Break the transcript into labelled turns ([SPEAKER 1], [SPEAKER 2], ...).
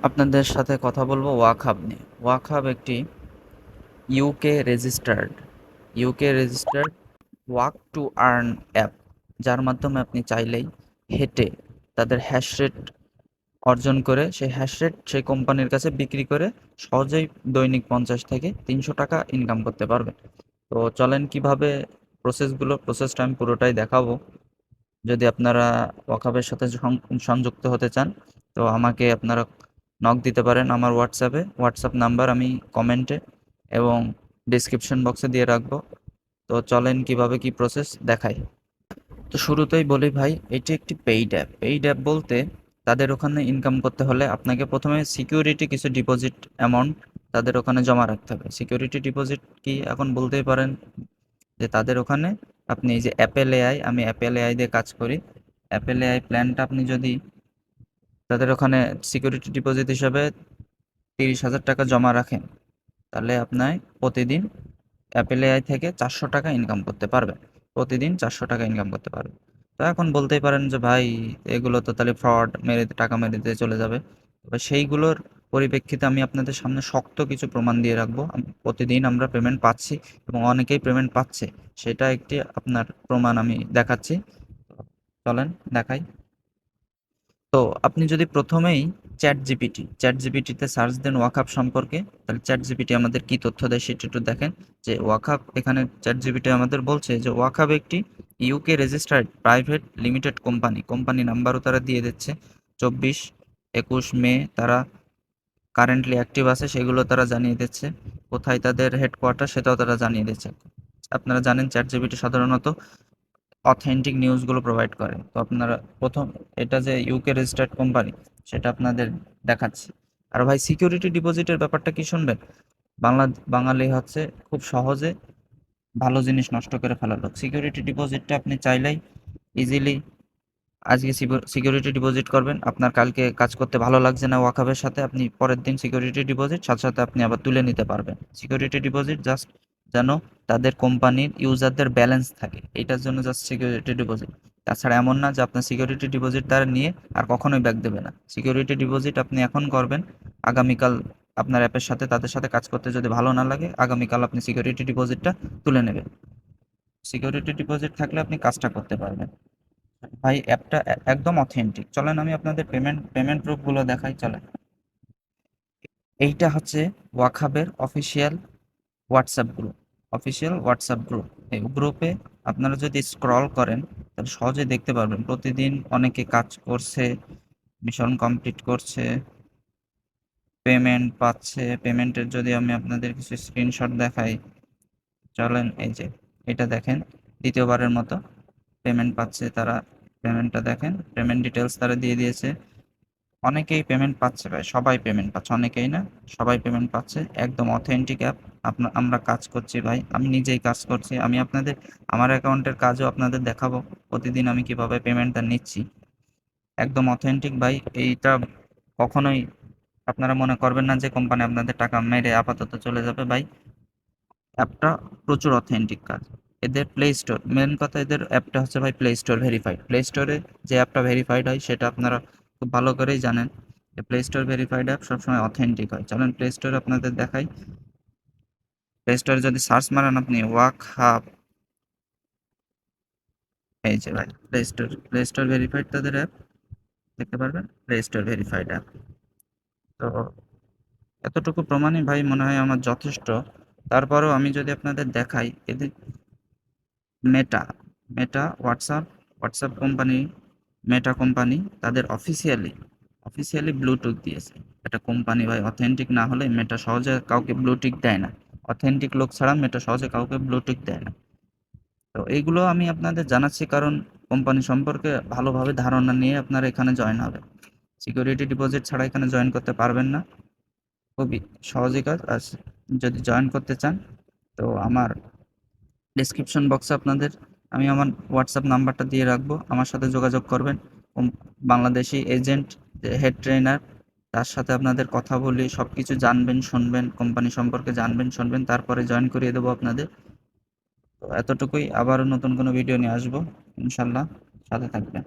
[SPEAKER 1] আপনাদের সাথে কথা বলবো ওয়াকহাব নিয়ে। ওয়াকহাব একটি UK registered walk to earn app, যার মাধ্যমে আপনি চাইলেই হেঁটে তাদের হ্যাশ রেট অর্জন করে সেই কোম্পানির কাছে বিক্রি করে সহজেই দৈনিক 50 থেকে 300 টাকা ইনকাম করতে পারবেন। তো চলেন কিভাবে প্রসেসটা আমি পুরোটাই দেখাবো। যদি আপনারা ওয়াকহাবের সাথে সংযুক্ত হতে চান, তো আমাকে আপনারা নক দিতে পারেন আমার হোয়াটসঅ্যাপ নাম্বার আমি কমেন্টে এবং ডিসক্রিপশন বক্সে দিয়ে রাখবো। তো চলেন কিভাবে কি প্রসেস দেখাই। তো শুরুতেই বলি ভাই, এটি একটি পেইড অ্যাপ বলতে তাদের ওখানে ইনকাম করতে হলে আপনাকে প্রথমে সিকিউরিটি কিছু ডিপোজিট অ্যামাউন্ট তাদের ওখানে জমা রাখতে হবে। সিকিউরিটি ডিপোজিট কি এখন বলতেই পারেন যে তাদের ওখানে আপনি এই যে অ্যাপেল এআই, আমি অ্যাপেল এআই দিয়ে কাজ করি। অ্যাপেল এআই প্ল্যানটা আপনি যদি তাদের ওখানে সিকিউরিটি ডিপোজিট হিসাবে 30,000 টাকা জমা রাখেন, তাহলে আপনার প্রতিদিন অ্যাপেল এআই থেকে 400 টাকা ইনকাম করতে পারবেন। প্রতিদিন 400 টাকা ইনকাম করতে পারবেন। তো এখন বলতেই পারেন যে ভাই, এগুলো তো তাহলে ফ্রড, টাকা মেরে দিয়ে চলে যাবে। তবে সেইগুলোর পরিপ্রেক্ষিতে আমি আপনাদের সামনে শক্ত কিছু প্রমাণ দিয়ে রাখবো। প্রতিদিন আমরা পেমেন্ট পাচ্ছি এবং অনেকেই পেমেন্ট পাচ্ছে, সেটা একটি আপনার প্রমাণ আমি দেখাচ্ছি। তো চলেন দেখাই। তো আপনি যদি প্রথমেই চ্যাট জিপিটিতে সার্চ দেন ওয়াকআপ সম্পর্কে, তাহলে চ্যাট জিপিটি আমাদের কি তথ্য দেয় সেটা একটু দেখেন। যে ওয়াকআপ, এখানে চ্যাট জিপিটি আমাদের বলছে যে ওয়াকআপ একটি UK registered private limited company নাম্বারও তারা দিয়ে দিচ্ছে। 24-21 মে তারা কারেন্টলি অ্যাক্টিভ আছে সেগুলো তারা জানিয়ে দিচ্ছে। কোথায় তাদের হেডকোয়ার্টার সেটাও তারা জানিয়ে দিচ্ছে। আপনারা জানেন চ্যাট জিপিটি সাধারণত অথেন্টিক নিউজগুলো প্রোভাইড করে। তো আপনারা প্রথম, এটা যে ইউকে রেজিস্টার্ড কোম্পানি সেটা আপনাদের দেখাচ্ছি। আর ভাই, সিকিউরিটি ডিপোজিটের ব্যাপারটা কি শুনবেন? বাংলা বাঙালি হচ্ছে খুব সহজে ভালো জিনিস নষ্ট করে ফেলার লোক। সিকিউরিটি ডিপোজিটটা আপনি চাইলেই ইজিলি আজকে সিকিউরিটি ডিপোজিট করবেন, আপনার কালকে কাজ করতে ভালো লাগছে না ওয়াকআপের সাথে, আপনি পরের দিন সিকিউরিটি ডিপোজিট সাথে সাথে আপনি আবার তুলে নিতে পারবেন। সিকিউরিটি ডিপোজিট জাস্ট যেন তাদের কোম্পানির ইউজারদের ব্যালেন্স থাকে, এটার জন্য জাস্ট সিকিউরিটি ডিপোজিট। তাছাড়া এমন না যে আপনার সিকিউরিটি ডিপোজিট তারা নিয়ে আর কখনোই ব্যাক দেবে না। সিকিউরিটি ডিপোজিট আপনি এখন করবেন, আগামীকাল আপনার অ্যাপের সাথে তাদের সাথে কাজ করতে যদি ভালো না লাগে, আগামীকাল আপনি সিকিউরিটি ডিপোজিটটা তুলে নেবেন। সিকিউরিটি ডিপোজিট থাকলে আপনি কাজটা করতে পারবেন। ভাই, অ্যাপটা একদম অথেন্টিক। চলেন আমি আপনাদের পেমেন্ট প্রুফগুলো দেখাই, চলেন। এইটা হচ্ছে ওয়াকহাবের অফিসিয়াল হোয়াটসঅ্যাপ গ্রুপ। এই গ্রুপে আপনারা যদি স্ক্রল করেন, তাহলে সহজে দেখতে পারবেন প্রতিদিন অনেকে কাজ করছে, মিশন কমপ্লিট করছে, পেমেন্ট পাচ্ছে। পেমেন্টের যদি আমি আপনাদের কিছু স্ক্রিনশট দেখাই, চলেন এই যে এটা দেখেন, দ্বিতীয়বারের মতো পেমেন্ট পাচ্ছে তারা। পেমেন্টটা দেখেন, পেমেন্ট ডিটেলস তারা দিয়ে দিয়েছে। অনেকেই পেমেন্ট পাচ্ছে ভাই, সবাই পেমেন্ট পাচ্ছে, অনেকেই না, সবাই পেমেন্ট পাচ্ছে। একদম অথেন্টিক অ্যাপ। আমরা কাজ করছি ভাই, আমি নিজেই কাজ করছি। আমি আপনাদের আমার অ্যাকাউন্টের কাজও আপনাদের দেখাবো, প্রতিদিন আমি কিভাবে পেমেন্টটা নিচ্ছি। একদম অথেন্টিক ভাই। এইটা কখনোই আপনারা মনে করবেন না যে কোম্পানি আপনাদের টাকা মেরে আপাতত চলে যাবে ভাই। অ্যাপটা প্রচুর অথেন্টিক কাজ। এদের প্লে স্টোর, মেন কথা, এদের অ্যাপটা হচ্ছে ভাই প্লে স্টোর ভেরিফাইড। প্লে স্টোরে যে অ্যাপটা ভেরিফাইড হয় সেটা আপনারা খুব ভালো করেই জানেন, যে প্লে স্টোর ভেরিফাইড অ্যাপ সবসময় অথেন্টিক হয়। চলেন প্লে স্টোরে আপনাদের দেখাই। প্লে স্টোরে যদি সার্চ মারেন আপনি ওয়াক হাব, এই যে ভাই প্লে স্টোর ভেরিফাইড তাদের অ্যাপ, দেখতে পারবেন প্লে স্টোর ভেরিফাইড অ্যাপ। তো এতটুকু প্রমাণই ভাই মনে হয় আমার যথেষ্ট। তারপরেও আমি যদি আপনাদের দেখাই, এদের মেটা মেটা হোয়াটসঅ্যাপ কোম্পানি, মেটা কোম্পানি তাদের অফিসিয়ালি ব্লুটুথ দিয়েছে। এটা কোম্পানি ভাই অথেন্টিক না হলে মেটা সহজে কাউকে ব্লুটুথ দেয় না। অথেন্টিক লোক ছাড়া মেটা সহজে কাউকে ব্লুটুথ দেয় না। তো এইগুলো আমি আপনাদের জানাচ্ছি কারণ কোম্পানি সম্পর্কে ভালোভাবে ধারণা নিয়ে আপনারা এখানে জয়েন হবেন। সিকিউরিটি ডিপোজিট ছাড়া এখানে জয়েন করতে পারবেন না। খুবই সহজই কাজ। আর যদি জয়েন করতে চান, তো আমার ডেসক্রিপশন বক্সে আপনাদের আমি আমার হোয়াটসঅ্যাপ নাম্বারটা দিয়ে রাখবো, আমার সাথে যোগাযোগ করবেন। বাংলাদেশি এজেন্ট, হেড ট্রেনার, তার সাথে আপনাদের কথা বলি, সব কিছু জানবেন শুনবেন, কোম্পানি সম্পর্কে জানবেন শুনবেন, তারপরে জয়েন করিয়ে দেবো আপনাদের। তো এতটুকুই, আবারও নতুন কোনো ভিডিও নিয়ে আসবো ইনশাল্লাহ, সাথে থাকবেন।